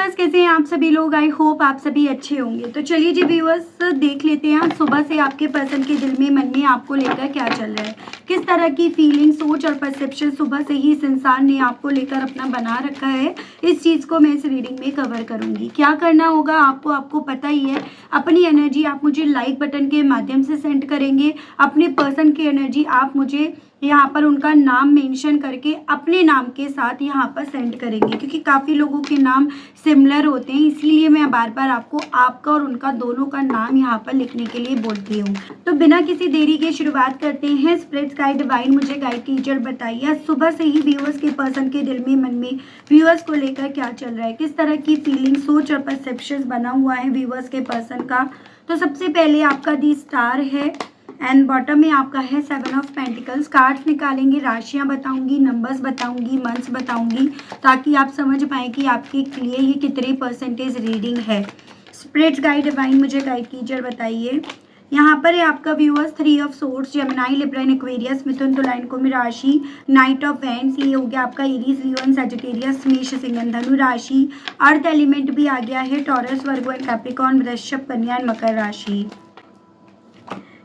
Viewers, कैसे हैं आप सभी लोग। आई होप आप सभी अच्छे होंगे। तो चलिए जी व्यूअर्स, देख लेते हैं सुबह से आपके पर्सन के दिल में, मन में आपको लेकर क्या चल रहा है, किस तरह की फीलिंग, सोच और परसेप्शन सुबह से ही इस इंसान ने आपको लेकर अपना बना रखा है। इस चीज़ को मैं इस रीडिंग में कवर करूंगी। क्या करना होगा आपको पता ही है। अपनी एनर्जी आप मुझे लाइक बटन के माध्यम से सेंड करेंगे। अपने पर्सन की एनर्जी आप मुझे यहाँ पर उनका नाम मेंशन करके अपने नाम के साथ यहाँ पर सेंड करेंगे, क्योंकि काफ़ी लोगों के नाम सिमिलर होते हैं, इसीलिए मैं बार बार आपको आपका और उनका दोनों का नाम यहाँ पर लिखने के लिए बोलती हूँ। तो बिना किसी देरी के शुरुआत करते हैं। स्पिरिट्स गाइड डिवाइन मुझे गाइड टीचर बताइए सुबह से ही व्यूअर्स के पर्सन के दिल में, मन में व्यूअर्स को लेकर क्या चल रहा है, किस तरह की फीलिंग, सोच और परसेप्शन बना हुआ है व्यूअर्स के पर्सन का। तो सबसे पहले आपका दी स्टार है एंड बॉटम में आपका है 7 ऑफ पेंटिकल्स। कार्ड्स निकालेंगे, राशियां बताऊंगी, नंबर्स बताऊंगी, मंथ्स बताऊंगी, ताकि आप समझ पाएँ कि आपके लिए ये कितने परसेंटेज रीडिंग है। स्पिरिट्स गाइड डिवाइन मुझे गाइड कीजिए, बताइए। यहाँ पर है आपका viewers 3 of swords, Gemini, Libra, Aquarius, मिथुन, तुला, कुंभ राशि, नाइट ऑफ वैंड्स, ये हो गया आपका एरीज, लियो एंड सजिटेरियस, मेष, सिंह एंड धनु राशि। अर्थ एलिमेंट भी आ गया है, टॉरस, वर्गो एंड कैप्रिकॉर्न, वृषभ, कन्या एंड मकर राशि।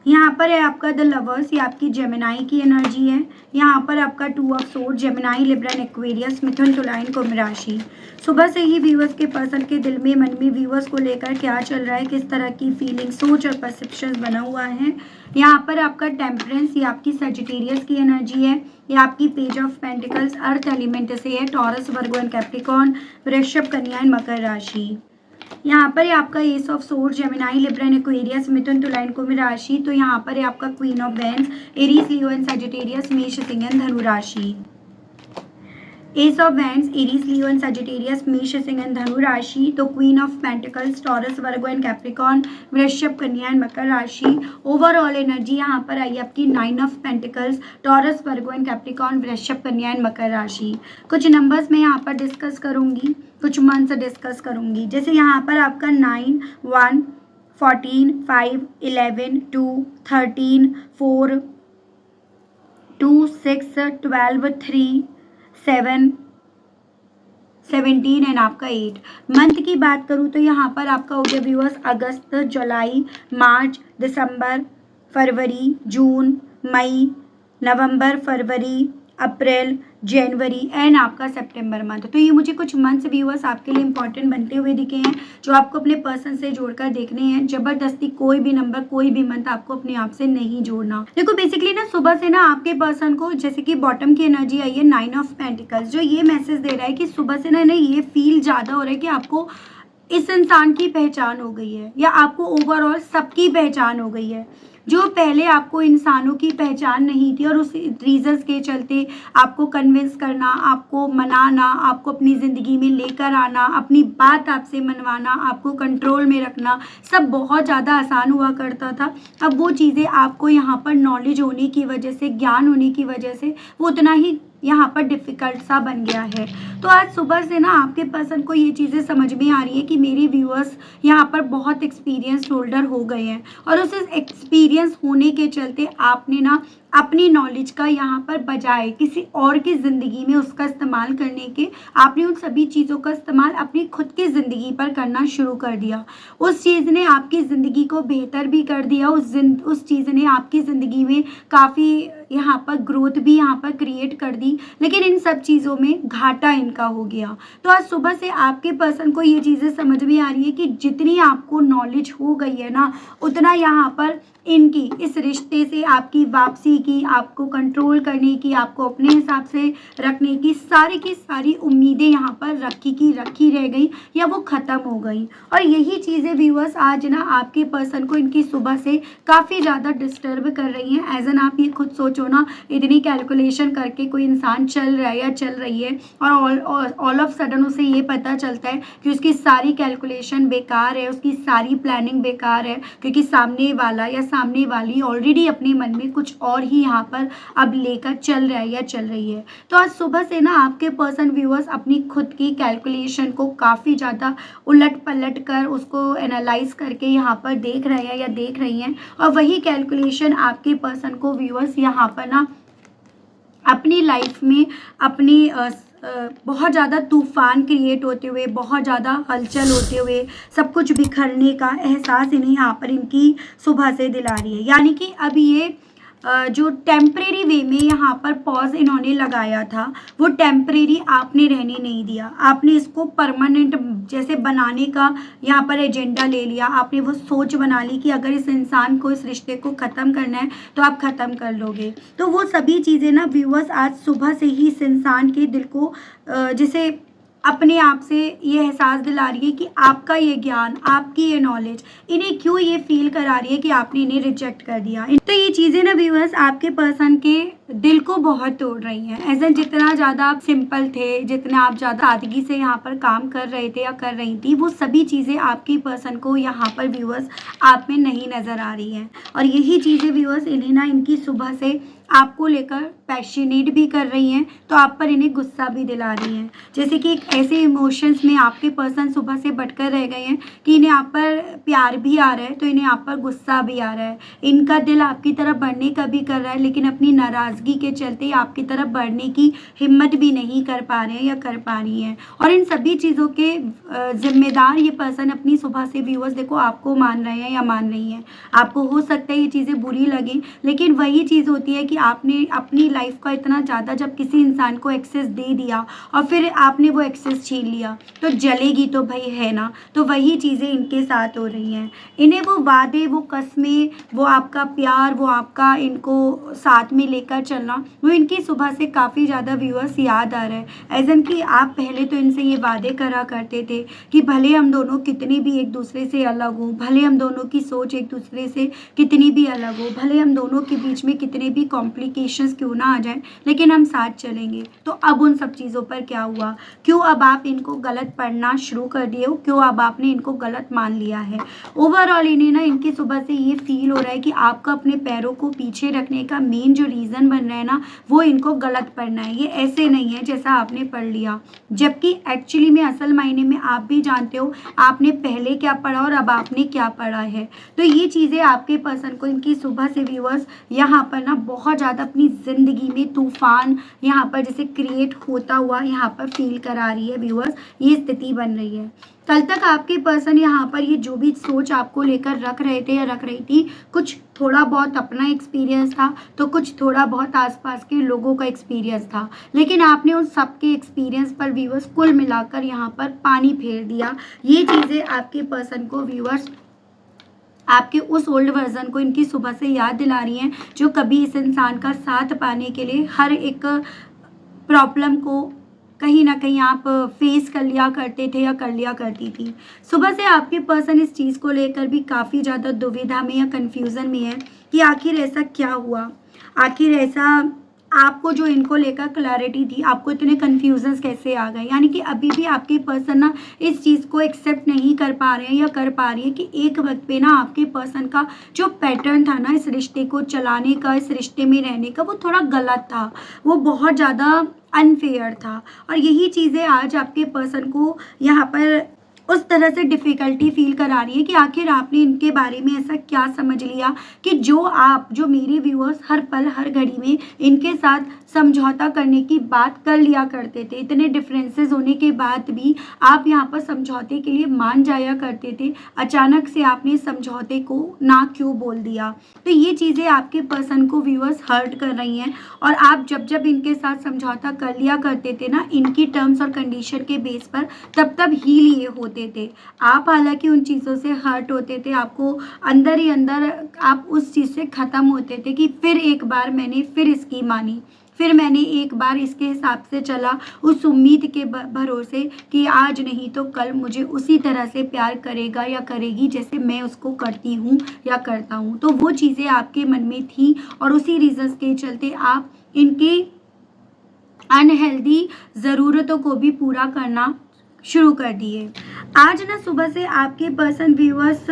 यहाँ पर है आपका द लवर्स, ये आपकी जेमिनी की एनर्जी है। यहाँ पर आपका 2 of sword, Gemini, Libra, Aquarius, मिथुन, तुला, कुंभ राशि। सुबह से ही व्यूअर्स के पर्सन के दिल में, मन में व्यूअर्स को लेकर क्या चल रहा है, किस तरह की फीलिंग, सोच और परसेप्शन बना हुआ है। यहाँ पर आपका टेम्परेंस, ये आपकी सजिटेरियस की एनर्जी है। ये आपकी page of pentacles, earth element से है, टॉरस, वर्गो एंड कैप्रिकॉर्न, वृषभ, कन्या एंड मकर राशि। यहाँ पर है आपका ace of sword, Gemini, Libra, Aquarius, मिथुन, तुला, कुंभ राशि। तो यहाँ पर है आपका queen of wands, Aries, Leo and Sagittarius, मेष, सिंह एंड धनु राशि। Ace of wands, Aries, Leo and Sagittarius, मेष, सिंह एंड धनु राशि। तो queen of pentacles, Taurus, Virgo and Capricorn, वृषभ, कन्या एंड मकर राशि। ओवरऑल एनर्जी यहाँ पर आई आपकी 9 of pentacles, Taurus, Virgo and Capricorn, वृषभ, कन्या एंड मकर राशि। कुछ नंबर्स मैं यहाँ पर डिस्कस करूंगी, कुछ मंथ्स डिस्कस करूंगी। जैसे यहाँ पर आपका 9, 1, 14, 5, 11, 2, 13, 4, 2, 6, 12, 3, 7, 17 एंड आपका 8। मंथ की बात करूँ तो यहाँ पर आपका हो गया viewers August, July, March, December, February, June, May, November, February, April, January and आपका सितंबर मंथ। तो ये मुझे कुछ मंथ्स व्यूअर्स आपके लिए इंपॉर्टेंट बनते हुए दिखे हैं, जो आपको अपने पर्सन से जोड़कर देखने हैं। जबरदस्ती कोई भी नंबर, कोई भी मंथ आपको अपने आप से नहीं जोड़ना। देखो बेसिकली ना सुबह से ना आपके पर्सन को, जैसे कि बॉटम की एनर्जी आई है 9 ऑफ पेंटिकल्स, जो ये मैसेज दे रहा है कि सुबह से ना ये फील ज़्यादा हो रहा है कि आपको इस इंसान की पहचान हो गई है, या आपको ओवरऑल सबकी पहचान हो गई है। जो पहले आपको इंसानों की पहचान नहीं थी, और उस रीजंस के चलते आपको कन्विंस करना, आपको मनाना, आपको अपनी ज़िंदगी में लेकर आना, अपनी बात आपसे मनवाना, आपको कंट्रोल में रखना, सब बहुत ज़्यादा आसान हुआ करता था। अब वो चीज़ें आपको यहाँ पर नॉलेज होने की वजह से, ज्ञान होने की वजह से वो उतना ही यहाँ पर डिफ़िकल्ट सा बन गया है। तो आज सुबह से ना आपके पर्सन को ये चीज़ें समझ में आ रही है कि मेरे व्यूअर्स यहाँ पर बहुत एक्सपीरियंस होल्डर हो गए हैं, और उस एक्सपीरियंस होने के चलते आपने ना अपनी नॉलेज का यहाँ पर बजाय किसी और की ज़िंदगी में उसका इस्तेमाल करने के, आपने उन सभी चीज़ों का इस्तेमाल अपनी खुद की ज़िंदगी पर करना शुरू कर दिया। उस चीज़ ने आपकी ज़िंदगी को बेहतर भी कर दिया, उस चीज़ ने आपकी ज़िंदगी में काफ़ी यहाँ पर ग्रोथ भी यहाँ पर क्रिएट कर दी, लेकिन इन सब चीज़ों में घाटा इनका हो गया। तो आज सुबह से आपके पर्सन को ये चीज़ें समझ में आ रही है कि जितनी आपको नॉलेज हो गई है ना, उतना यहाँ पर इनकी इस रिश्ते से आपकी वापसी की, आपको कंट्रोल करने की, आपको अपने हिसाब से रखने की सारी उम्मीदें यहाँ पर रखी रह गई, या वो ख़त्म हो गई। और यही चीज़ें व्यूअर्स आज ना आपके पर्सन को इनकी सुबह से काफ़ी ज़्यादा डिस्टर्ब कर रही हैं। एज एन आप ये खुद सोचो ना, इतनी कैलकुलेशन करके कोई इंसान चल रहा है या चल रही है, और ऑल ऑफ सडन उसे ये पता चलता है कि उसकी सारी कैलकुलेशन बेकार है, उसकी सारी प्लानिंग बेकार है, क्योंकि सामने वाला या सामने वाली ऑलरेडी अपने मन में कुछ और ही यहाँ पर अब लेकर चल रहा है या चल रही है। तो आज सुबह से ना आपके पर्सन व्यूअर्स अपनी खुद की कैलकुलेशन को काफ़ी ज़्यादा उलट पलट कर, उसको एनालाइज करके यहाँ पर देख रहे हैं या देख रही हैं, और वही कैलकुलेशन आपके पर्सन को व्यूअर्स यहाँ पर ना अपनी लाइफ में, अपनी बहुत ज़्यादा तूफान क्रिएट होते हुए, बहुत ज़्यादा हलचल होते हुए, सब कुछ बिखरने का एहसास इन्हें यहाँ पर इनकी सुबह से दिला रही है। यानी कि अब ये जो टेम्परेरी वे में यहाँ पर पॉज इन्होंने लगाया था, वो टेम्परेरी आपने रहने नहीं दिया, आपने इसको परमानेंट जैसे बनाने का यहाँ पर एजेंडा ले लिया। आपने वो सोच बना ली कि अगर इस इंसान को, इस रिश्ते को ख़त्म करना है तो आप ख़त्म कर लोगे। तो वो सभी चीज़ें ना व्यूअर्स आज सुबह से ही इस इंसान के दिल को जैसे अपने आप से ये एहसास दिला रही है कि आपका ये ज्ञान, आपकी ये नॉलेज इन्हें क्यों ये फील करा रही है कि आपने इन्हें रिजेक्ट कर दिया। तो ये चीज़ें ना व्यूअर्स आपके पर्सन के दिल को बहुत तोड़ रही हैं। एज एन जितना ज़्यादा आप सिंपल थे, जितना आप ज़्यादा सादगी से यहाँ पर काम कर रहे थे या कर रही थी, वो सभी चीज़ें आपकी पर्सन को यहाँ पर व्यूअर्स आप में नहीं नज़र आ रही हैं। और यही चीज़ें व्यूअर्स इन्हें ना इनकी सुबह से आपको लेकर पैशनेट भी कर रही हैं, तो आप पर इन्हें गुस्सा भी दिला रही हैं। जैसे कि एक ऐसे इमोशंस में आपके पर्सन सुबह से भटकर रह गए हैं कि इन्हें आप पर प्यार भी आ रहा है तो इन्हें आप पर गुस्सा भी आ रहा है। इनका दिल आपकी तरफ बढ़ने का भी कर रहा है, लेकिन अपनी नाराज़गी के चलते आपकी तरफ बढ़ने की हिम्मत भी नहीं कर पा रहे हैं या कर पा रही हैं। और इन सभी चीज़ों के जिम्मेदार ये पर्सन अपनी सुबह से व्यूअर्स देखो आपको मान रहे हैं या मान रही हैं। आपको हो सकता है ये चीज़ें बुरी लगें, लेकिन वही चीज़ होती है कि आपने अपनी लाइफ का इतना ज़्यादा जब किसी इंसान को एक्सेस दे दिया और फिर आपने वो एक्सेस छीन लिया तो जलेगी तो भाई है ना। तो वही चीज़ें इनके साथ हो रही हैं। इन्हें वो वादे, वो कस्में, वो आपका प्यार, वो आपका इनको साथ में लेकर चलना, वो इनकी सुबह से काफ़ी ज़्यादा व्यूअर्स याद आ रहा है। एज़न कि आप पहले तो इनसे ये वादे करा करते थे कि भले हम दोनों कितने भी एक दूसरे से अलग हों, भले हम दोनों की सोच एक दूसरे से कितनी भी अलग हो, भले हम दोनों के बीच में कितने भी कॉम्प्लिकेशंस क्यों ना आ जाएं, लेकिन हम साथ चलेंगे। तो अब उन सब चीज़ों पर क्या हुआ? क्यों अब आप इनको गलत पढ़ना शुरू कर दिए हो? क्यों अब आपने इनको गलत मान लिया है? ओवरऑल इन्हें ना इनकी सुबह से ये फील हो रहा है कि आपका अपने पैरों को पीछे रखने का मेन जो रीज़न बन रहा है ना, वो इनको गलत पढ़ना है। ये ऐसे नहीं है जैसा आपने पढ़ लिया, जबकि एक्चुअली में असल मायने में आप भी जानते हो आपने पहले क्या पढ़ा और अब आपने क्या पढ़ा है। तो ये चीज़ें आपके पर्सन को इनकी सुबह से व्यूअर्स यहाँ पर ना बहुत ज़्यादा अपनी ज़िंदगी में तूफान यहाँ पर जैसे क्रिएट होता हुआ यहाँ पर फील करा रही है व्यूअर्स। ये स्थिति बन रही है। कल तक आपके पर्सन यहाँ पर ये जो भी सोच आपको लेकर रख रहे थे या रख रही थी, कुछ थोड़ा बहुत अपना एक्सपीरियंस था तो कुछ थोड़ा बहुत आसपास के लोगों का एक्सपीरियंस था, लेकिन आपने उन सबके एक्सपीरियंस पर व्यूअर्स कुल मिलाकर यहाँ पर पानी फेर दिया। ये चीज़ें आपके पर्सन को व्यूअर्स आपके उस ओल्ड वर्जन को इनकी सुबह से याद दिला रही हैं, जो कभी इस इंसान का साथ पाने के लिए हर एक प्रॉब्लम को कहीं ना कहीं आप फेस कर लिया करते थे या कर लिया करती थी। सुबह से आपके पर्सन इस चीज़ को लेकर भी काफ़ी ज़्यादा दुविधा में या कन्फ्यूज़न में है कि आखिर ऐसा क्या हुआ, आखिर ऐसा आपको जो इनको लेकर क्लैरिटी थी, आपको इतने कन्फ्यूजन्स कैसे आ गए। यानी कि अभी भी आपके पर्सन ना इस चीज़ को एक्सेप्ट नहीं कर पा रहे हैं या कर पा रही है कि एक वक्त पे ना आपके पर्सन का जो पैटर्न था ना इस रिश्ते को चलाने का, इस रिश्ते में रहने का, वो थोड़ा गलत था, वो बहुत ज़्यादा अनफेयर था। और यही चीज़ें आज आपके पर्सन को यहाँ पर उस तरह से डिफ़िकल्टी फील करा रही है कि आखिर आपने इनके बारे में ऐसा क्या समझ लिया कि जो मेरे व्यूअर्स हर पल हर घड़ी में इनके साथ समझौता करने की बात कर लिया करते थे, इतने डिफरेंसेस होने के बाद भी आप यहाँ पर समझौते के लिए मान जाया करते थे, अचानक से आपने समझौते को ना क्यों बोल दिया। तो ये चीज़ें आपके पर्सन को व्यूअर्स हर्ट कर रही हैं। और आप जब जब इनके साथ समझौता कर लिया करते थे ना इनकी टर्म्स और कंडीशन के बेस पर, तब हील ये होते थे। आप हालांकि उन चीज़ों से हर्ट होते थे, आपको अंदर ही अंदर आप उस चीज़ से ख़त्म होते थे कि फिर एक बार मैंने फिर इसकी मानी, फिर मैंने एक बार इसके हिसाब से चला, उस उम्मीद के भरोसे कि आज नहीं तो कल मुझे उसी तरह से प्यार करेगा या करेगी जैसे मैं उसको करती हूँ या करता हूँ। तो वो चीज़ें आपके मन में थी और उसी रीज़न्स के चलते आप इनकी अनहेल्दी ज़रूरतों को भी पूरा करना शुरू कर दिए। आज ना सुबह से आपके पर्सन व्यूअर्स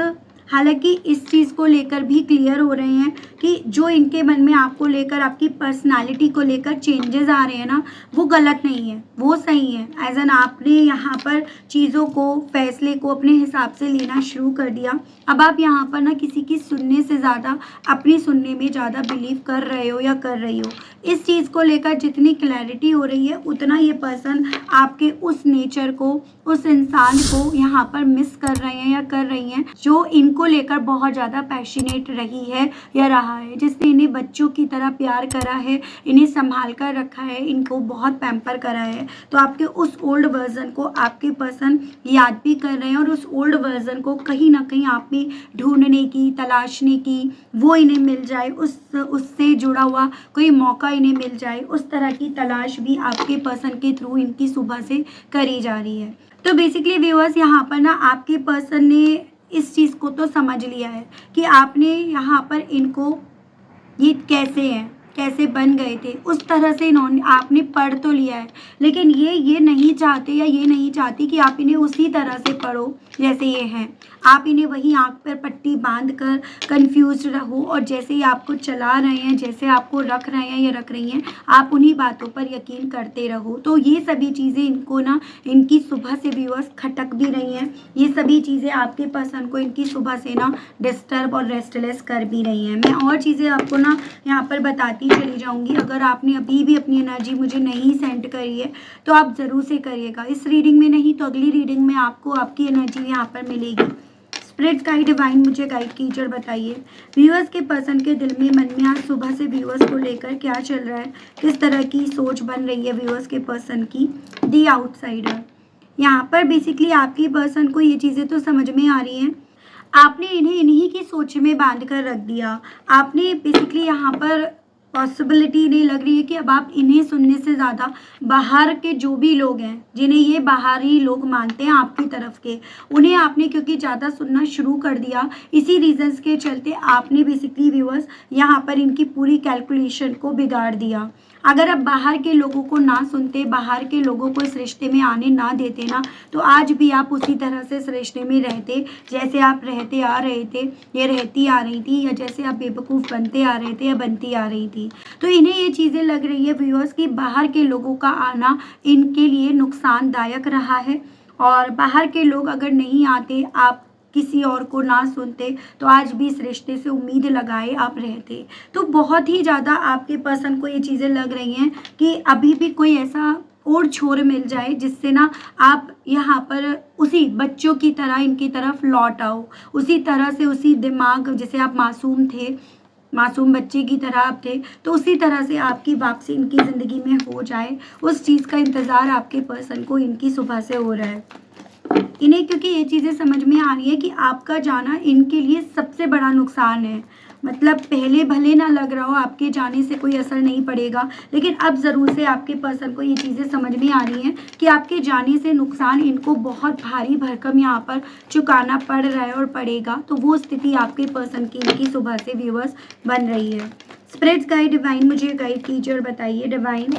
हालांकि इस चीज़ को लेकर भी क्लियर हो रहे हैं कि जो इनके मन में आपको लेकर, आपकी पर्सनालिटी को लेकर चेंजेस आ रहे हैं ना, वो गलत नहीं है, वो सही है। एज एन आपने यहाँ पर चीज़ों को, फैसले को अपने हिसाब से लेना शुरू कर दिया। अब आप यहाँ पर ना किसी की सुनने से ज़्यादा अपनी सुनने में ज़्यादा बिलीव कर रहे हो या कर रही हो। इस चीज़ को लेकर जितनी क्लैरिटी हो रही है, उतना ये पर्सन आपके उस नेचर को, उस इंसान को यहाँ पर मिस कर रहे हैं या कर रही हैं, जो इनको लेकर बहुत ज़्यादा पैशनेट रही है या रहा है, जिसने इन्हें बच्चों की तरह प्यार करा है, इन्हें संभाल कर रखा है, इनको बहुत पैम्पर करा है। तो आपके उस ओल्ड वर्जन को आपके पर्सन याद भी कर रहे हैं, और उस ओल्ड वर्जन को कहीं ना कहीं आप में ढूंढने की, तलाशने की, वो इन्हें मिल जाए, उससे जुड़ा हुआ कोई मौका इन्हें मिल जाए, उस तरह की तलाश भी आपके पर्सन के थ्रू इनकी सुबह से करी जा रही है। तो बेसिकली व्यूअर्स, यहाँ पर ना आपके पर्सन ने इस चीज़ को तो समझ लिया है कि आपने यहाँ पर इनको, ये कैसे हैं, कैसे बन गए थे, उस तरह से इन्होंने, आपने पढ़ तो लिया है, लेकिन ये नहीं चाहते या ये नहीं चाहती कि आप इन्हें उसी तरह से पढ़ो जैसे ये हैं। आप इन्हें वही आँख पर पट्टी बांध कर कंफ्यूज रहो, और जैसे ही आपको चला रहे हैं, जैसे आपको रख रहे हैं या रख रही हैं, आप उन्हीं बातों पर यकीन करते रहो। तो ये सभी चीज़ें इनको ना, इनकी सुबह से व्यूअर्स खटक भी रही हैं। ये सभी चीज़ें आपके पर्सन को इनकी सुबह से ना डिस्टर्ब और रेस्टलेस कर भी रही हैं। मैं और चीज़ें आपको ना यहाँ पर बताती चली जाऊँगी। अगर आपने अभी भी अपनी एनर्जी मुझे नहीं सेंड करी है तो आप ज़रूर से करिएगा। इस रीडिंग में नहीं तो अगली रीडिंग में आपको आपकी एनर्जी यहाँ पर मिलेगी। स्पिरिट गाइड, डिवाइन मुझे गाइड कीजिए और बताइए व्यूअर्स के पर्सन के दिल में, मन में आज सुबह से व्यूअर्स को लेकर क्या चल रहा है, किस तरह की सोच बन रही है व्यूअर्स के पर्सन की। दी आउटसाइडर, यहाँ पर बेसिकली आपके पर्सन को ये चीज़ें तो समझ में आ रही हैं, आपने इन्हें इन्हीं की सोच में बांध कर रख दिया। आपने बेसिकली यहाँ पर पॉसिबिलिटी नहीं लग रही है कि अब आप इन्हें सुनने से ज़्यादा बाहर के जो भी लोग हैं, जिन्हें ये बाहरी लोग मानते हैं आपकी तरफ के, उन्हें आपने क्योंकि ज़्यादा सुनना शुरू कर दिया, इसी रीजंस के चलते आपने बेसिकली व्यूअर्स यहाँ पर इनकी पूरी कैलकुलेशन को बिगाड़ दिया। अगर आप बाहर के लोगों को ना सुनते, बाहर के लोगों को इस रिश्ते में आने ना देते ना, तो आज भी आप उसी तरह से इस रिश्ते में रहते जैसे आप रहते आ रहे थे, ये रहती आ रही थी, या जैसे आप बेवकूफ़ बनते आ रहे थे या बनती आ रही थी। तो इन्हें ये चीज़ें लग रही है व्यूअर्स कि बाहर के लोगों का आना इनके लिए नुकसानदायक रहा है, और बाहर के लोग अगर नहीं आते, आप किसी और को ना सुनते, तो आज भी इस रिश्ते से उम्मीद लगाए आप रहते। तो बहुत ही ज़्यादा आपके पर्सन को ये चीज़ें लग रही हैं कि अभी भी कोई ऐसा और छोर मिल जाए जिससे ना आप यहाँ पर उसी बच्चों की तरह इनकी तरफ लौट आओ, उसी तरह से, उसी दिमाग, जैसे आप मासूम थे, मासूम बच्चे की तरह आप थे, तो उसी तरह से आपकी वापसी इनकी ज़िंदगी में हो जाए, उस चीज़ का इंतज़ार आपके पर्सन को इनकी सुबह से हो रहा है। इन्हें क्योंकि ये चीज़ें समझ में आ रही है कि आपका जाना इनके लिए सबसे बड़ा नुकसान है। मतलब पहले भले ना लग रहा हो, आपके जाने से कोई असर नहीं पड़ेगा, लेकिन अब ज़रूर से आपके पर्सन को ये चीज़ें समझ में आ रही हैं कि आपके जाने से नुकसान इनको बहुत भारी भरकम यहाँ पर चुकाना पड़ रहा है और पड़ेगा। तो वो स्थिति आपके पर्सन की इनकी सुबह से व्यूअर्स बन रही है। स्पिरिट्स गाइड, डिवाइन मुझे गाइड कीजिए और बताइए डिवाइन,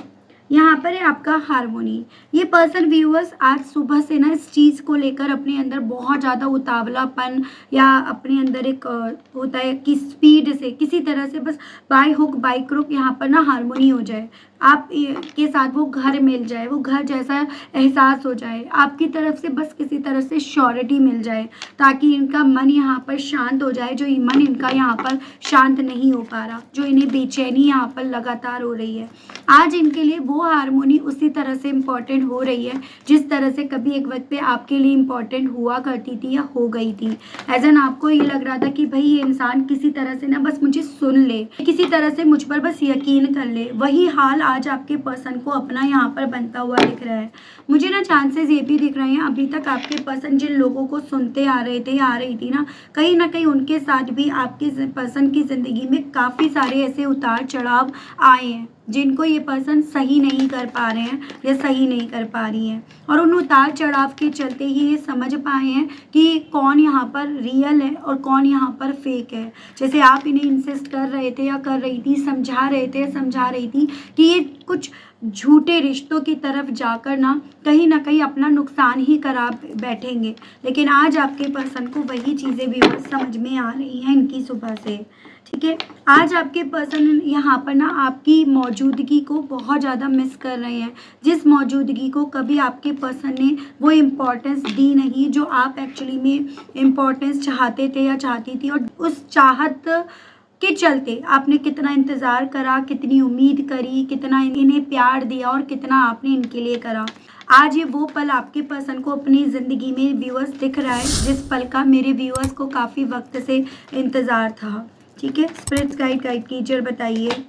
यहाँ पर है आपका हार्मोनी। ये पर्सन व्यूअर्स आज सुबह से ना इस चीज़ को लेकर अपने अंदर बहुत ज़्यादा उतावलापन, या अपने अंदर एक होता है कि स्पीड से किसी तरह से बस बाय हुक बाय क्रुक यहाँ पर ना हार्मोनी हो जाए, आप के साथ वो घर मिल जाए, वो घर जैसा एहसास हो जाए, आपकी तरफ से बस किसी तरह से श्योरिटी मिल जाए, ताकि इनका मन यहाँ पर शांत हो जाए, जो मन इनका यहाँ पर शांत नहीं हो पा रहा, जो इन्हें बेचैनी यहाँ पर लगातार हो रही है। आज इनके लिए वो हार्मोनी उसी तरह से इम्पॉर्टेंट हो रही है जिस तरह से कभी एक वक्त पे आपके लिए इम्पॉर्टेंट हुआ करती थी या हो गई थी। एज एन आपको ये लग रहा था कि भाई ये इंसान किसी तरह से ना बस मुझे सुन ले, किसी तरह से मुझ पर बस यकीन कर ले, वही हाल आज आपके पर्सन को अपना यहाँ पर बनता हुआ दिख रहा है। मुझे ना चांसेस ये भी दिख रहे हैं, अभी तक आपके पर्सन जिन लोगों को सुनते आ रहे थे या आ रही थी ना कहीं उनके साथ भी आपके पर्सन की ज़िंदगी में काफ़ी सारे ऐसे उतार चढ़ाव आए हैं जिनको ये पर्सन सही नहीं कर पा रहे हैं या सही नहीं कर पा रही हैं, और उन उतार चढ़ाव के चलते ही ये समझ पाए हैं कि कौन यहाँ पर रियल है और कौन यहाँ पर फेक है। जैसे आप इन्हें इंसिस्ट कर रहे थे या कर रही थी, समझा रहे थे, समझा रही थी कि ये कुछ झूठे रिश्तों की तरफ जाकर ना कहीं अपना नुकसान ही करा बैठेंगे। लेकिन आज आपके पर्सन को वही चीज़ें व्यूअर्स समझ में आ रही हैं इनकी सुबह से, ठीक है। आज आपके पर्सन यहाँ पर ना आपकी मौजूदगी को बहुत ज़्यादा मिस कर रहे हैं, जिस मौजूदगी को कभी आपके पर्सन ने वो इम्पोर्टेंस दी नहीं जो आप एक्चुअली में इम्पोर्टेंस चाहते थे या चाहती थी। और उस चाहत के चलते आपने कितना इंतज़ार करा, कितनी उम्मीद करी, कितना इन्हें प्यार दिया और कितना आपने इनके लिए करा। आज ये वो पल आपके पर्सन को अपनी ज़िंदगी में व्यूअर्स दिख रहा है जिस पल का मेरे व्यूअर्स को काफ़ी वक्त से इंतज़ार था, ठीक है। स्पिरिट्स गाइड कीजिए, बताइए।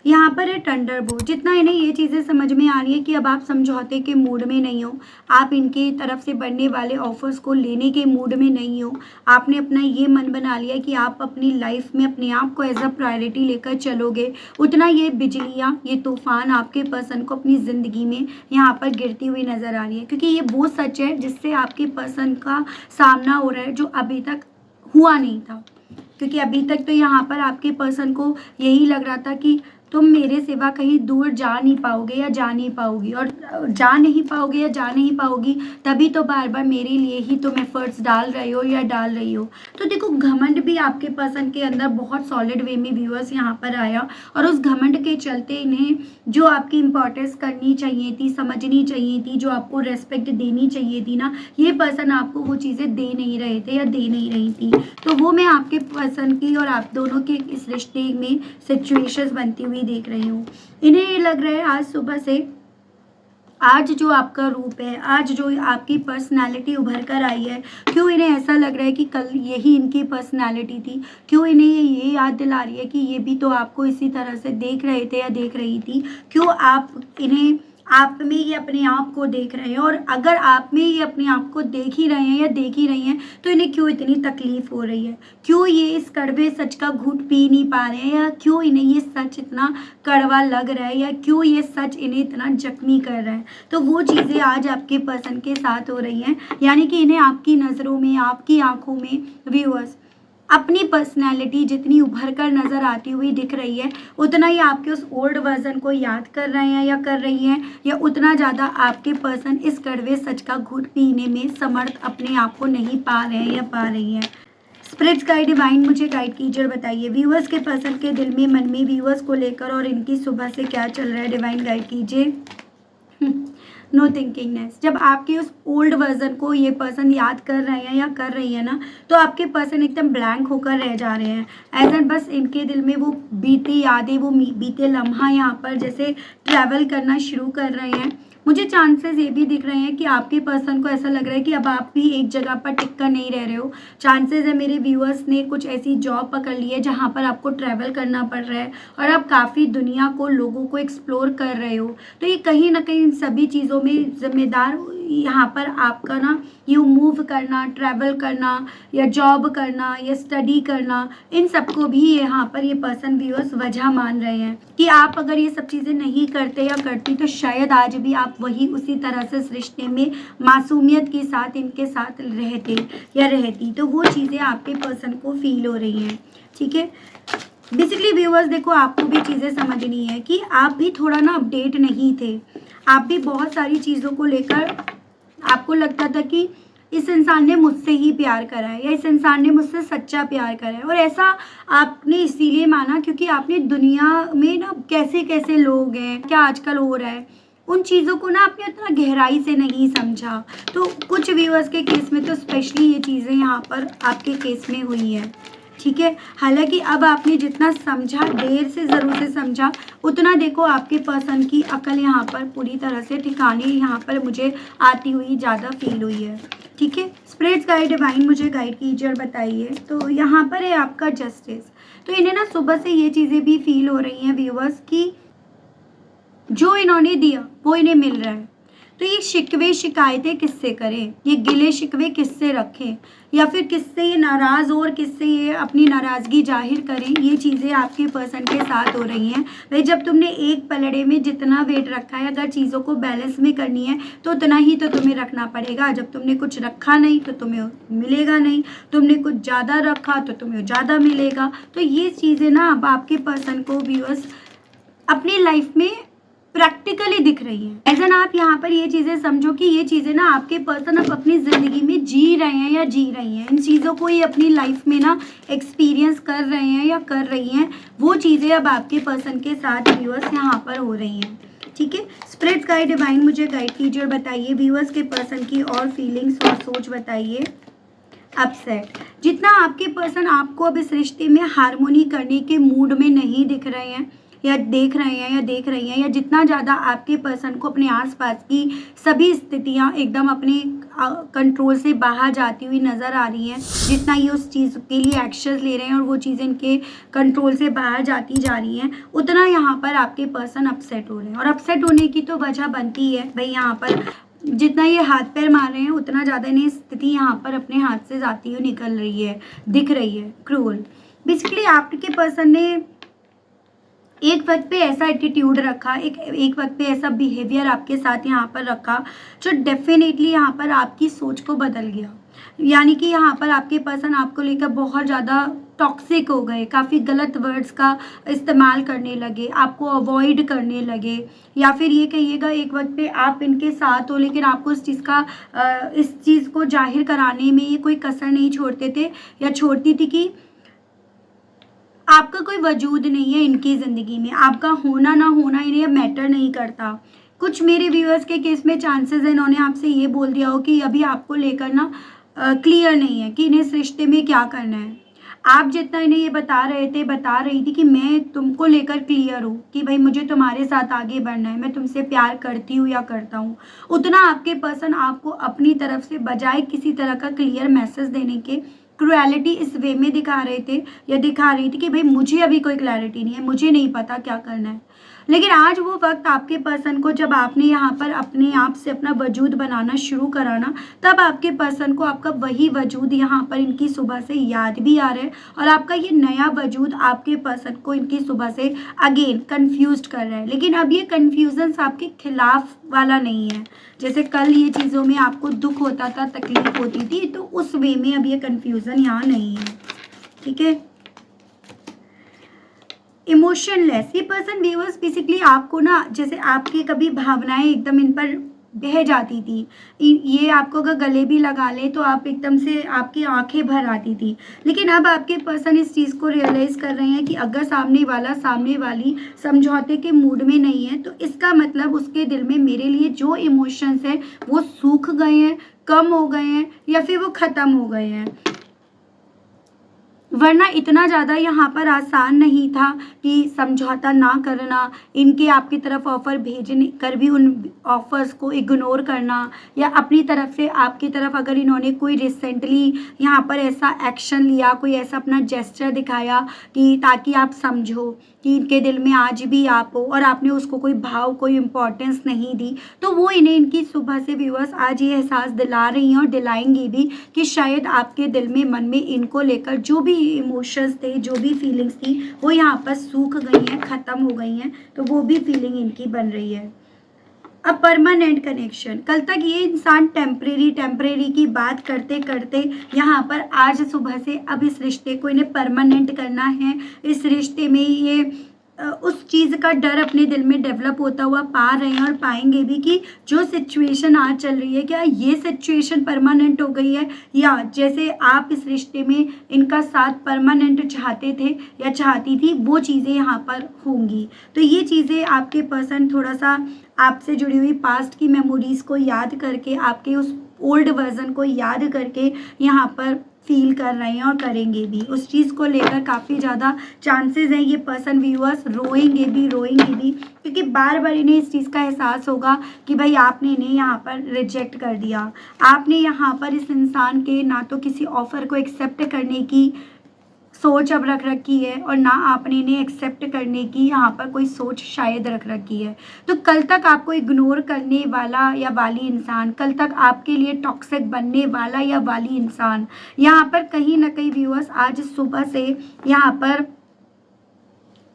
यहाँ पर है थंडरबोल्ट। जितना इन्हें ये चीज़ें समझ में आ रही है कि अब आप समझौते के मूड में नहीं हो, आप इनकी तरफ से बढ़ने वाले ऑफर्स को लेने के मूड में नहीं हो, आपने अपना ये मन बना लिया कि आप अपनी लाइफ में अपने आप को एज अ प्रायोरिटी लेकर चलोगे, उतना ये बिजलियाँ, ये तूफान आपके पर्सन को अपनी ज़िंदगी में यहाँ पर गिरती हुई नज़र आ रही है। क्योंकि ये वो सच है जिससे आपके पर्सन का सामना हो रहा है जो अभी तक हुआ नहीं था। क्योंकि अभी तक तो यहाँ पर आपके पर्सन को यही लग रहा था कि तुम मेरे सिवा कहीं दूर जा नहीं पाओगे या जा नहीं पाओगी, और जा नहीं पाओगे या जा नहीं पाओगी तभी तो बार बार मेरे लिए ही तुम एफर्ट्स डाल रहे हो या डाल रही हो। तो देखो, घमंड भी आपके पर्सन के अंदर बहुत सॉलिड वे में व्यूअर्स यहाँ पर आया, और उस घमंड के चलते इन्हें जो आपकी इंपॉर्टेंस करनी चाहिए थी, समझनी चाहिए थी, जो आपको रेस्पेक्ट देनी चाहिए थी ना, ये पर्सन आपको वो चीज़ें दे नहीं रहे थे या दे नहीं रही थी। तो वो मैं आपके पर्सन की और आप दोनों के इस रिश्ते में सिचुएशंस बनती हुई देख रही हूँ। इन्हें ये लग रहा है आज सुबह से, आज जो आपका रूप है, आज जो आपकी पर्सनालिटी उभर कर आई है, क्यों इन्हें ऐसा लग रहा है कि कल यही इनकी पर्सनालिटी थी? क्यों इन्हें ये याद दिला रही है कि ये भी तो आपको इसी तरह से देख रहे थे या देख रही थी? क्यों आप इन्हें आप में ये अपने आप को देख रहे हैं? और अगर आप में ये अपने आप को देख ही रहे हैं या देख ही रही हैं तो इन्हें क्यों इतनी तकलीफ हो रही है? क्यों ये इस कड़वे सच का घूंट पी नहीं पा रहे हैं? या क्यों इन्हें ये सच इतना कड़वा लग रहा है? या क्यों ये सच इन्हें इतना जख्मी कर रहा है? तो वो चीज़ें आज आपके पर्सन के साथ हो रही हैं, यानी कि इन्हें आपकी नज़रों में, आपकी आंखों में व्यूअर्स अपनी पर्सनैलिटी जितनी उभर कर नज़र आती हुई दिख रही है, उतना ही आपके उस ओल्ड वर्जन को याद कर रहे हैं या कर रही हैं, या उतना ज़्यादा आपके पर्सन इस कड़वे सच का घूंट पीने में समर्थ अपने आप को नहीं पा रहे हैं या पा रही हैं। स्पिरिट्स गाइड डिवाइन मुझे गाइड कीजिए और बताइए व्यूअर्स के पर्सन के दिल में, मन में व्यूअर्स को लेकर और इनकी सुबह से क्या चल रहा है। डिवाइन गाइड कीजिए। नो थिंकिंगनेस। जब आपके उस ओल्ड वर्जन को ये पर्सन याद कर रहे हैं या कर रही है ना, तो आपके पर्सन एकदम ब्लैंक होकर रह जा रहे हैं। एज एंड बस इनके दिल में वो बीती यादें, वो बीते लम्हा यहाँ पर जैसे ट्रैवल करना शुरू कर रहे हैं। मुझे चांसेस ये भी दिख रहे हैं कि आपके पर्सन को ऐसा लग रहा है कि अब आप भी एक जगह पर टिक कर नहीं रह रहे हो। चांसेस है मेरे व्यूअर्स ने कुछ ऐसी जॉब पकड़ ली है जहाँ पर आपको ट्रैवल करना पड़ रहा है और आप काफ़ी दुनिया को, लोगों को एक्सप्लोर कर रहे हो। तो ये कहीं ना कहीं इन सभी चीज़ों में जिम्मेदार यहाँ पर आपका ना यू मूव करना, ट्रैवल करना या जॉब करना या स्टडी करना, इन सबको भी यहाँ पर ये पर्सन व्यूअर्स वजह मान रहे हैं कि आप अगर ये सब चीज़ें नहीं करते या करती तो शायद आज भी आप वही उसी तरह से इस रिश्ते में मासूमियत के साथ इनके साथ रहते या रहती। तो वो चीज़ें आपके पर्सन को फील हो रही हैं, ठीक है। बेसिकली व्यूअर्स देखो, आपको भी चीज़ें समझनी है कि आप भी थोड़ा ना अपडेट नहीं थे। आप भी बहुत सारी चीज़ों को लेकर आपको लगता था कि इस इंसान ने मुझसे ही प्यार करा है या इस इंसान ने मुझसे सच्चा प्यार करा है, और ऐसा आपने इसीलिए माना क्योंकि आपने दुनिया में ना कैसे कैसे लोग हैं, क्या आजकल हो रहा है, उन चीज़ों को ना आपने उतना गहराई से नहीं समझा। तो कुछ व्यूअर्स के केस में तो स्पेशली ये चीज़ें यहाँ पर आपके केस में हुई हैं, ठीक है। हालांकि अब आपने जितना समझा, देर से ज़रूर से समझा, उतना देखो आपके पर्सन की अकल यहाँ पर पूरी तरह से ठिकाने यहाँ पर मुझे आती हुई ज़्यादा फील हुई है, ठीक है। स्पिरिट्स गाइड डिवाइन मुझे गाइड कीजिए और बताइए। तो यहाँ पर है आपका जस्टिस। तो इन्हें ना सुबह से ये चीज़ें भी फील हो रही हैं व्यूअर्स की जो इन्होंने दिया वो इन्हें मिल रहा है। तो ये शिकवे शिकायतें किससे करें, ये गिले शिकवे किससे रखें, या फिर किससे ये नाराज़ हो और किससे ये अपनी नाराज़गी जाहिर करें, ये चीज़ें आपके पर्सन के साथ हो रही हैं। भाई जब तुमने एक पलड़े में जितना वेट रखा है, अगर चीज़ों को बैलेंस में करनी है तो उतना ही तो तुम्हें रखना पड़ेगा। जब तुमने कुछ रखा नहीं तो तुम्हें मिलेगा नहीं, तुमने कुछ ज़्यादा रखा तो तुम्हें ज़्यादा मिलेगा। तो ये चीज़ें ना अब आपके पर्सन को व्यूअर्स अपनी लाइफ में प्रैक्टिकली दिख रही है। ऐसा ना आप यहाँ पर ये चीज़ें समझो कि ये चीज़ें ना आपके पर्सन अब अपनी ज़िंदगी में जी रहे हैं या जी रही हैं, इन चीज़ों को ये अपनी लाइफ में ना एक्सपीरियंस कर रहे हैं या कर रही हैं। वो चीज़ें अब आपके पर्सन के साथ व्यूअर्स यहाँ पर हो रही हैं। ठीक है, स्पिरिट गाइड डिवाइन मुझे गाइड कीजिए और बताइए व्यूअर्स के पर्सन की और फीलिंग्स और सोच बताइए। अपसेट, जितना आपके पर्सन आपको अब इस रिश्ते में हार्मोनी करने के मूड में नहीं दिख रहे हैं या देख रहे हैं या देख रही हैं, या जितना ज़्यादा आपके पर्सन को अपने आसपास की सभी स्थितियां एकदम अपने कंट्रोल से बाहर जाती हुई नज़र आ रही हैं, जितना ये उस चीज़ के लिए एक्शंस ले रहे हैं और वो चीज़ें इनके कंट्रोल से बाहर जाती जा रही हैं, उतना यहाँ पर आपके पर्सन अपसेट हो रहे हैं। और अपसेट होने की तो वजह बनती है भाई, यहाँ पर जितना ये हाथ पैर मार रहे हैं उतना ज़्यादा इन्हें स्थिति यहाँ पर अपने हाथ से जाती हुई निकल रही है, दिख रही है, क्रूअल। बेसिकली आपके पर्सन ने एक वक्त पे ऐसा एटीट्यूड रखा, एक वक्त पे ऐसा बिहेवियर आपके साथ यहाँ पर रखा जो डेफिनेटली यहाँ पर आपकी सोच को बदल गया। यानी कि यहाँ पर आपके पर्सन आपको लेकर बहुत ज़्यादा टॉक्सिक हो गए, काफ़ी गलत वर्ड्स का इस्तेमाल करने लगे, आपको अवॉइड करने लगे, या फिर ये कहिएगा एक वक्त पे आप इनके साथ हो लेकिन आपको इस चीज़ को जाहिर कराने में ये कोई कसर नहीं छोड़ते थे या छोड़ती थी कि आपका कोई वजूद नहीं है इनकी ज़िंदगी में, आपका होना ना होना इन्हें मैटर नहीं करता। कुछ मेरे व्यूअर्स के केस में चांसेस है इन्होंने आपसे ये बोल दिया हो कि अभी आपको लेकर ना क्लियर नहीं है कि इन्हें इस रिश्ते में क्या करना है। आप जितना इन्हें ये बता रही थी कि मैं तुमको लेकर क्लियर हूँ कि भाई मुझे तुम्हारे साथ आगे बढ़ना है, मैं तुमसे प्यार करती हूँ या करता हूँ, उतना आपके पर्सन आपको अपनी तरफ से बजाय किसी तरह का क्लियर मैसेज देने के क्रुएलिटी इस वे में दिखा रहे थे या दिखा रही थी कि भाई मुझे अभी कोई क्लैरिटी नहीं है, मुझे नहीं पता क्या करना है। लेकिन आज वो वक्त आपके पर्सन को, जब आपने यहाँ पर अपने आप से अपना वजूद बनाना शुरू करा ना, तब आपके पर्सन को आपका वही वजूद यहाँ पर इनकी सुबह से याद भी आ रहा है और आपका ये नया वजूद आपके पर्सन को इनकी सुबह से अगेन कन्फ्यूज कर रहा है। लेकिन अब ये कन्फ्यूजन आपके खिलाफ वाला नहीं है। जैसे कल ये चीज़ों में आपको दुख होता था, तकलीफ होती थी, तो उस वे में अब ये कन्फ्यूज़न यहाँ नहीं है। ठीक है, इमोशनलेस, ये पर्सन व्यूअर्स बेसिकली आपको ना, जैसे आपकी कभी भावनाएं एकदम इन पर बह जाती थी, ये आपको अगर गले भी लगा ले तो आप एकदम से आपकी आंखें भर आती थी। लेकिन अब आपके पर्सन इस चीज़ को रियलाइज़ कर रहे हैं कि अगर सामने वाली समझौते के मूड में नहीं है तो इसका मतलब उसके दिल में मेरे लिए जो इमोशंस है वो सूख गए हैं, कम हो गए हैं या फिर वो ख़त्म हो गए हैं। वरना इतना ज़्यादा यहाँ पर आसान नहीं था कि समझौता ना करना, इनके आपकी तरफ ऑफ़र भेजने कर भी उन ऑफ़र्स को इग्नोर करना, या अपनी तरफ से आपकी तरफ अगर इन्होंने कोई रिसेंटली यहाँ पर ऐसा एक्शन लिया, कोई ऐसा अपना जेस्चर दिखाया कि ताकि आप समझो कि इनके दिल में आज भी आप हो और आपने उसको कोई भाव, कोई इम्पोर्टेंस नहीं दी, तो वो इन्हें इनकी सुबह से व्यूअर्स आज ये एहसास दिला रही हैं और दिलाएंगी भी कि शायद आपके दिल में, मन में इनको लेकर जो भी इमोशंस थे, जो भी फीलिंग्स थी, वो यहाँ पर सूख गई हैं, ख़त्म हो गई हैं, तो वो भी फीलिंग इनकी बन रही है। अब परमानेंट कनेक्शन, कल तक ये इंसान टेम्परेरी की बात करते करते यहाँ पर आज सुबह से अब इस रिश्ते को इन्हें परमानेंट करना है। इस रिश्ते में ये उस चीज़ का डर अपने दिल में डेवलप होता हुआ पा रहे हैं और पाएंगे भी कि जो सिचुएशन आज चल रही है, क्या ये सिचुएशन परमानेंट हो गई है, या जैसे आप इस रिश्ते में इनका साथ परमानेंट चाहते थे या चाहती थी, वो चीज़ें यहाँ पर होंगी। तो ये चीज़ें आपके पर्सन थोड़ा सा आपसे जुड़ी हुई पास्ट की मेमोरीज़ को याद करके, आपके उस ओल्ड वर्जन को याद करके यहाँ पर फील कर रहे हैं और करेंगे भी। उस चीज़ को लेकर काफ़ी ज़्यादा चांसेस हैं ये पर्सन व्यूअर्स रोएंगे भी, क्योंकि बार बार इन्हें इस चीज़ का एहसास होगा कि भाई आपने इन्हें यहाँ पर रिजेक्ट कर दिया, आपने यहाँ पर इस इंसान के ना तो किसी ऑफ़र को एक्सेप्ट करने की सोच अब रख रखी है और ना आपने इन्हें एक्सेप्ट करने की यहाँ पर कोई सोच शायद रख रखी है। तो कल तक आपको इग्नोर करने वाला या वाली इंसान, कल तक आपके लिए टॉक्सिक बनने वाला या वाली इंसान, यहाँ पर कहीं ना कहीं व्यूअर्स आज सुबह से यहाँ पर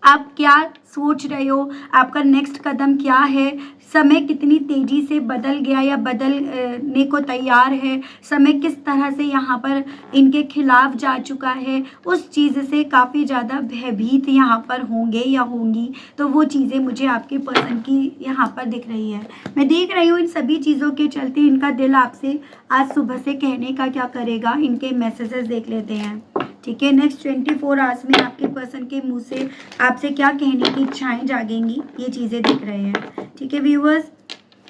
आप क्या सोच रहे हो, आपका नेक्स्ट कदम क्या है, समय कितनी तेज़ी से बदल गया या बदलने को तैयार है, समय किस तरह से यहाँ पर इनके खिलाफ जा चुका है, उस चीज़ से काफ़ी ज़्यादा भयभीत यहाँ पर होंगे या होंगी। तो वो चीज़ें मुझे आपके पर्सन की यहाँ पर दिख रही है। मैं देख रही हूँ इन सभी चीज़ों के चलते इनका दिल आपसे आज सुबह से कहने का क्या करेगा, इनके मैसेजेस देख लेते हैं। ठीक है, नेक्स्ट 24 आवर्स में आपके पर्सन के मुंह से आपसे क्या कहने की इच्छाएं जागेंगी, ये चीज़ें दिख रहे हैं। ठीक है व्यूअर्स,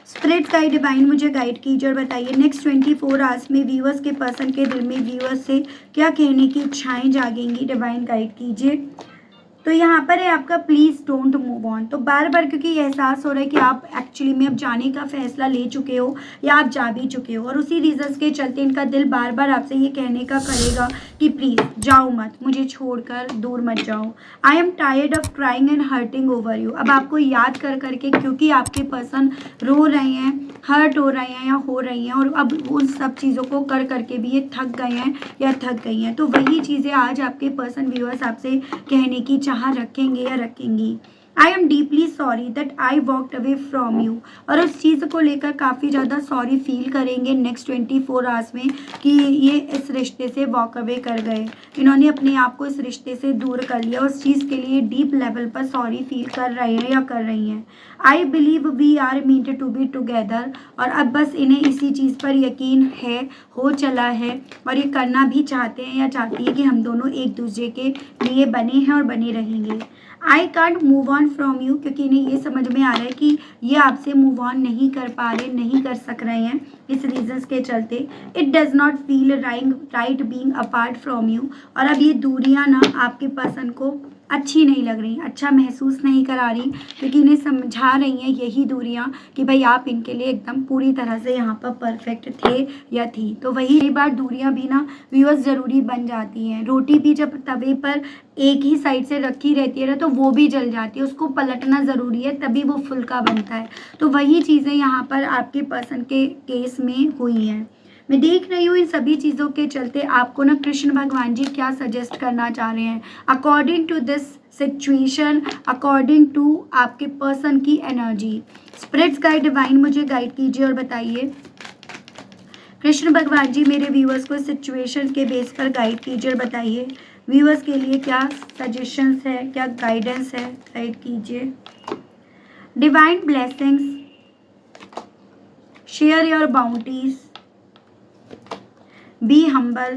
स्पिरिट गाइड डिवाइन मुझे गाइड कीजिए और बताइए नेक्स्ट 24 आवर्स में व्यूअर्स के पर्सन के दिल में व्यूअर्स से क्या कहने की इच्छाएं जागेंगी, डिवाइन गाइड कीजिए। तो यहाँ पर है आपका प्लीज़ डोंट मूव ऑन। तो बार बार क्योंकि ये एहसास हो रहा है कि आप एक्चुअली में अब जाने का फैसला ले चुके हो या आप जा भी चुके हो, और उसी रीजंस के चलते इनका दिल बार बार आपसे ये कहने का करेगा कि प्लीज़ जाओ मत, मुझे छोड़कर दूर मत जाओ। I am tired of crying and hurting over you. अब आपको याद कर करके, क्योंकि आपके पर्सन रो रहे हैं, हर्ट हो रहे हैं या हो रही हैं, और अब उन सब चीज़ों को कर करके भी ये थक गए हैं या थक गई हैं। तो वही चीज़ें आज आपके पर्सन व्यूअर्स आपसे कहने की चाह रखेंगे या रखेंगी। I am deeply sorry that I walked away from you, और उस चीज़ को लेकर काफ़ी ज़्यादा सॉरी फील करेंगे नेक्स्ट 24 आवर्स में कि ये इस रिश्ते से वॉक अवे कर गए, इन्होंने अपने आप को इस रिश्ते से दूर कर लिया, उस चीज़ के लिए डीप लेवल पर सॉरी फील कर रहे हैं या कर रही हैं। I believe we are meant to be together, और अब बस इन्हें इसी चीज़ पर यकीन है, हो चला है, और ये करना भी चाहते हैं या चाहती है कि हम दोनों एक दूसरे के लिए बने हैं और बने रहेंगे। I can't move on from you, क्योंकि इन्हें ये समझ में आ रहा है कि ये आपसे मूव ऑन नहीं कर पा रहे, नहीं कर सक रहे हैं इस रीजंस के चलते। It does not feel right being apart from you, और अब ये दूरियां ना आपके पर्सन को अच्छी नहीं लग रही, अच्छा महसूस नहीं करा रही, क्योंकि इन्हें समझा रही हैं यही दूरियां कि भाई आप इनके लिए एकदम पूरी तरह से यहाँ पर परफेक्ट थे या थी। तो वही कई बार दूरियां भी ना व्यूअर्स ज़रूरी बन जाती हैं। रोटी भी जब तवे पर एक ही साइड से रखी रहती है ना तो वो भी जल जाती है, उसको पलटना ज़रूरी है, तभी वो फुल्का बनता है। तो वही चीज़ें यहाँ पर आपके पर्सन के केस में हुई हैं। मैं देख रही हूँ इन सभी चीज़ों के चलते आपको ना कृष्ण भगवान जी क्या सजेस्ट करना चाह रहे हैं according to this situation, according to आपके पर्सन की एनर्जी। स्पिरिट्स गाइड डिवाइन मुझे गाइड कीजिए और बताइए कृष्ण भगवान जी मेरे व्यूअर्स को सिचुएशन के बेस पर गाइड कीजिए और बताइए व्यूअर्स के लिए क्या सजेशंस है, क्या गाइडेंस है, गाइड कीजिए। Divine blessings, share your bounties, be humble,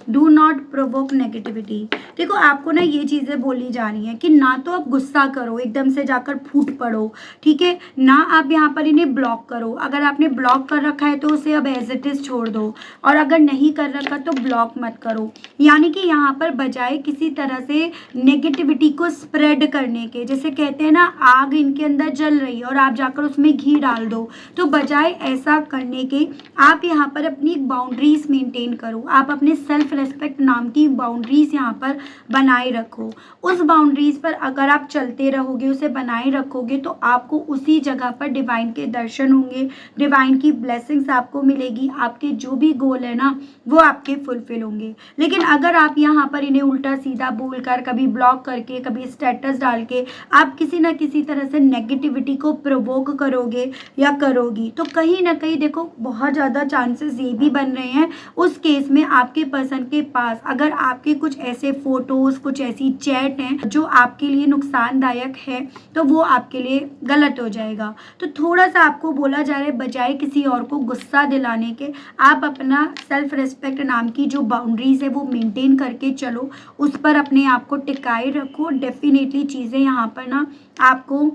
do not provoke negativity. देखो आपको ना ये चीज़ें बोली जा रही हैं कि ना तो आप गुस्सा करो, एकदम से जाकर फूट पड़ो, ठीक है, ना आप यहाँ पर इन्हें ब्लॉक करो। अगर आपने ब्लॉक कर रखा है तो उसे अब एज इट इज़ छोड़ दो, और अगर नहीं कर रखा तो ब्लॉक मत करो। यानी कि यहाँ पर बजाय किसी तरह से नेगेटिविटी को स्प्रेड करने के, जैसे कहते हैं ना आग इनके अंदर जल रही है और आप जाकर उसमें घी डाल दो, तो बजाय ऐसा करने के आप यहाँ पर अपनी एक बाउंड्रीज मेंटेन करो। आप अपने सेल्फ रेस्पेक्ट नाम की बाउंड्रीज यहाँ पर बनाए रखो। उस बाउंड्रीज पर अगर आप चलते रहोगे, उसे बनाए रखोगे, तो आपको उसी जगह पर डिवाइन के दर्शन होंगे, डिवाइन की ब्लेसिंग्स आपको मिलेगी, आपके जो भी गोल है ना वो आपके फुलफिल होंगे। लेकिन अगर आप यहाँ पर इन्हें उल्टा सीधा बोलकर, कभी ब्लॉक करके, कभी स्टेटस डाल के आप किसी ना किसी तरह से नेगेटिविटी को प्रोवोक करोगे या करोगी, तो कहीं ना कहीं देखो बहुत ज़्यादा चांसेस ये भी बन रहे हैं उस केस में आपके पर्सन के पास अगर आपके कुछ ऐसे फोटोज़, कुछ ऐसी चैट हैं जो आपके लिए नुकसानदायक है, तो वो आपके लिए गलत हो जाएगा। तो थोड़ा सा आपको बोला जा रहा है बजाय किसी और को गुस्सा दिलाने के, आप अपना सेल्फ रेस्पेक्ट नाम की जो बाउंड्रीज है वो मेंटेन करके चलो, उस पर अपने आप को टिकाए रखो। डेफिनेटली चीज़ें यहाँ पर ना आपको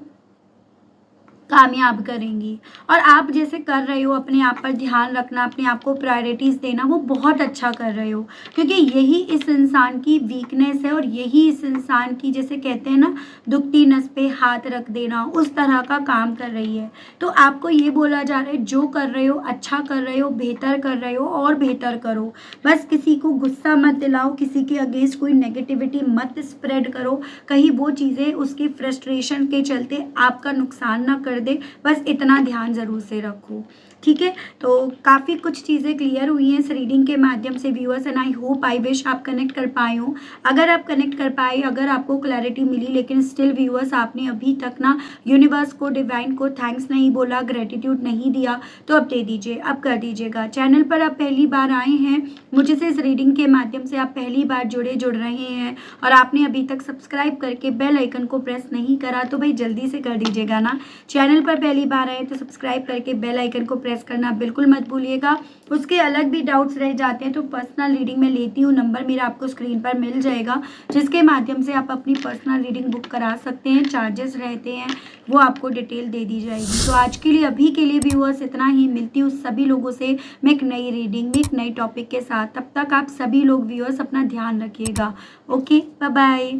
कामयाब करेंगी। और आप जैसे कर रहे हो अपने आप पर ध्यान रखना, अपने आप को प्रायोरिटीज़ देना, वो बहुत अच्छा कर रहे हो, क्योंकि यही इस इंसान की वीकनेस है और यही इस इंसान की, जैसे कहते हैं ना दुखती नस पे हाथ रख देना, उस तरह का काम कर रही है। तो आपको ये बोला जा रहा है जो कर रहे हो अच्छा कर रहे हो, बेहतर कर रहे हो और बेहतर करो। बस किसी को गुस्सा मत दिलाओ, किसी के अगेंस्ट कोई नेगेटिविटी मत स्प्रेड करो, कहीं वो चीज़ें उसकी फ्रस्ट्रेशन के चलते आपका नुकसान ना कर दे, बस इतना ध्यान ज़रूर से रखो। ठीक है, तो काफ़ी कुछ चीज़ें क्लियर हुई हैं इस रीडिंग के माध्यम से viewers, and I hope I wish आप कनेक्ट कर पाए हो। अगर आप कनेक्ट कर पाए, अगर आपको क्लैरिटी मिली, लेकिन स्टिल व्यूअर्स आपने अभी तक ना यूनिवर्स को, डिवाइन को थैंक्स नहीं बोला, ग्रेटिट्यूड नहीं दिया, तो अब दे दीजिए, अब कर दीजिएगा। चैनल पर आप पहली बार आए हैं, मुझे से इस रीडिंग के माध्यम से आप पहली बार जुड़ रहे हैं और आपने अभी तक सब्सक्राइब करके बेल आइकन को प्रेस नहीं करा, तो भाई जल्दी से कर दीजिएगा ना। चैनल पर पहली बार आए तो सब्सक्राइब करके बेल आइकन को प्रेस करना बिल्कुल मत भूलिएगा। उसके अलग भी डाउट्स रह जाते हैं तो पर्सनल रीडिंग में लेती हूँ, नंबर मेरा आपको स्क्रीन पर मिल जाएगा, जिसके माध्यम से आप अपनी पर्सनल रीडिंग बुक करा सकते हैं। चार्जेस रहते हैं, वो आपको डिटेल दे दी जाएगी। तो आज के लिए, अभी के लिए व्यूअर्स इतना ही। मिलती हूँ सभी लोगों से मैं एक नई रीडिंग में, एक नई टॉपिक के साथ। तब तक आप सभी लोग व्यूअर्स अपना ध्यान रखिएगा। Okay, bye bye.